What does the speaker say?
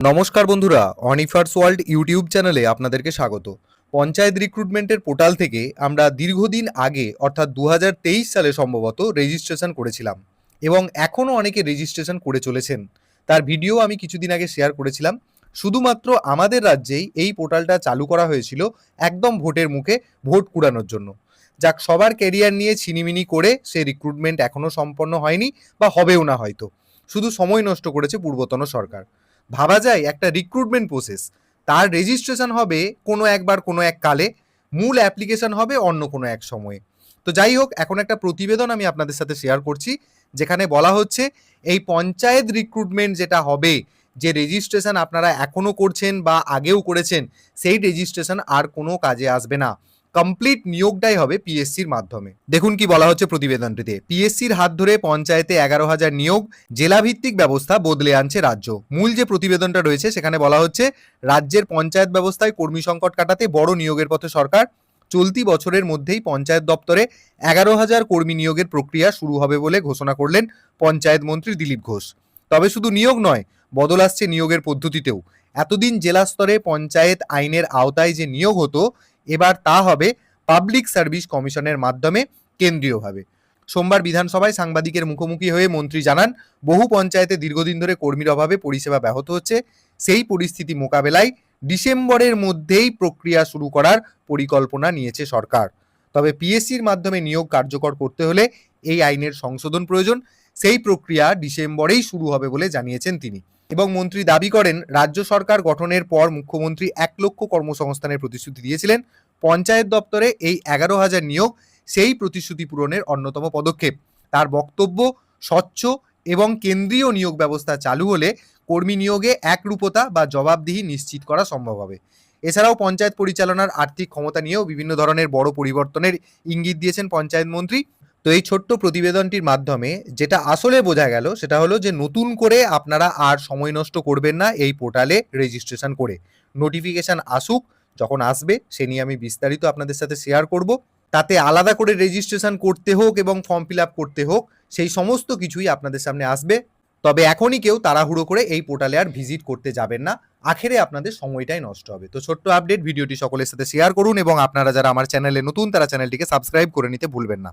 নমস্কার বন্ধুরা, অনিফার্স world YouTube চ্যানেলে আপনাদেরকে স্বাগত। পঞ্চায়েত রিক্রুটমেন্টের পোর্টাল থেকে আমরা দীর্ঘদিন আগে অর্থাৎ 2023 সালে সম্ভবত রেজিস্ট্রেশন করেছিলাম এবং এখনও অনেকে রেজিস্ট্রেশন করে চলেছেন। তার ভিডিও আমি কিছুদিন আগে শেয়ার করেছিলাম। শুধুমাত্র আমাদের রাজ্যেই এই পোর্টালটা চালু করা হয়েছিল একদম ভোটের মুখে ভোট কুড়ানোর জন্য। যাক, সবার ক্যারিয়ার নিয়ে ছিনিমিনি করে সে রিক্রুটমেন্ট এখনও সম্পন্ন হয়নি বা হবেও না হয়তো। শুধু সময় নষ্ট করেছে পূর্বতন সরকার। ভাবা যায় একটা রিক্রুটমেন্ট প্রসেস, তার রেজিস্ট্রেশন হবে কোনো একবার কোনো এক কালে, মূল অ্যাপ্লিকেশন হবে অন্য কোনো এক সময়ে। তো যাই হোক, এখন একটা প্রতিবেদন আমি আপনাদের সাথে শেয়ার করছি যেখানে বলা হচ্ছে এই পঞ্চায়েত রিক্রুটমেন্ট যেটা হবে, যে রেজিস্ট্রেশন আপনারা এখনও করছেন বা আগেও করেছেন, সেই রেজিস্ট্রেশন আর কোনো কাজে আসবে না। কমপ্লিট নিয়োগটাই হবে পিএসসির মাধ্যমে। দেখুন কি বলা হচ্ছে প্রতিবেদনটিতে। পিএসসির হাত ধরে পঞ্চায়েতে 11,000 নিয়োগ, জেলাভিত্তিক ব্যবস্থা বদলে আনছে রাজ্য। মূল যে প্রতিবেদনটা রয়েছে সেখানে বলা হচ্ছে রাজ্যের পঞ্চায়েত ব্যবস্থায় কর্মী সংকট কাটাতে বড় নিয়োগের পথে সরকার। চলতি বছরের মধ্যেই পঞ্চায়েত দপ্তরে 11,000 কর্মী নিয়োগের প্রক্রিয়া শুরু হবে বলে ঘোষণা করলেন পঞ্চায়েত মন্ত্রী দিলীপ ঘোষ। তবে শুধু নিয়োগ নয়, বদল আসছে নিয়োগের পদ্ধতিতেও। এতদিন জেলা স্তরে পঞ্চায়েত আইনের আওতায় যে নিয়োগ হতো, এবার তা হবে পাবলিক সার্ভিস কমিশনের মাধ্যমে কেন্দ্রীয়ভাবে। সোমবার বিধানসভায় সাংবাদিকের মুখোমুখি হয়ে মন্ত্রী জানান, বহু পঞ্চায়েতে দীর্ঘদিন ধরে কর্মীর অভাবে পরিষেবা ব্যাহত হচ্ছে। সেই পরিস্থিতি মোকাবেলায় ডিসেম্বরের মধ্যেই প্রক্রিয়া শুরু করার পরিকল্পনা নিয়েছে সরকার। তবে পিএসসির মাধ্যমে নিয়োগ কার্যকর করতে হলে এই আইনের সংশোধন প্রয়োজন। সেই প্রক্রিয়া ডিসেম্বরেই শুরু হবে বলে জানিয়েছেন তিনি। এবং মন্ত্রী দাবি করেন, রাজ্য সরকার গঠনের পর মুখ্যমন্ত্রী 1 লক্ষ কর্মসংস্থানের প্রতিশ্রুতি দিয়েছিলেন। পঞ্চায়েত দপ্তরে এই 11,000 নিয়োগ সেই প্রতিশ্রুতি পূরণের অন্যতম পদক্ষেপ। তার বক্তব্য, স্বচ্ছ এবং কেন্দ্রীয় নিয়োগ ব্যবস্থা চালু হলে কর্মী নিয়োগে একরূপতা বা জবাবদিহি নিশ্চিত করা সম্ভব হবে। এছাড়াও পঞ্চায়েত পরিচালনার আর্থিক ক্ষমতা নিয়েও বিভিন্ন ধরনের বড় পরিবর্তনের ইঙ্গিত দিয়েছেন পঞ্চায়েত মন্ত্রী। তো এই ছোট্ট প্রতিবেদনটির মাধ্যমে যেটা আসলে বোঝা গেল সেটা হলো যে নতুন করে আপনারা আর সময় নষ্ট করবেন না এই পোর্টালে রেজিস্ট্রেশন করে। নোটিফিকেশান আসুক, যখন আসবে সে নিয়ে আমি বিস্তারিত আপনাদের সাথে শেয়ার করব। তাতে আলাদা করে রেজিস্ট্রেশন করতে হোক এবং ফর্ম ফিল আপ করতে হোক, সেই সমস্ত কিছুই আপনাদের সামনে আসবে। তবে এখনই কেউ তাড়াহুড়ো করে এই পোর্টালে আর ভিজিট করতে যাবেন না, আখেরে আপনাদের সময়টাই নষ্ট হবে। তো ছোট্ট আপডেট, ভিডিওটি সকলের সাথে শেয়ার করুন এবং আপনারা যারা আমার চ্যানেলে নতুন তারা চ্যানেলটিকে সাবস্ক্রাইব করে নিতে ভুলবেন না।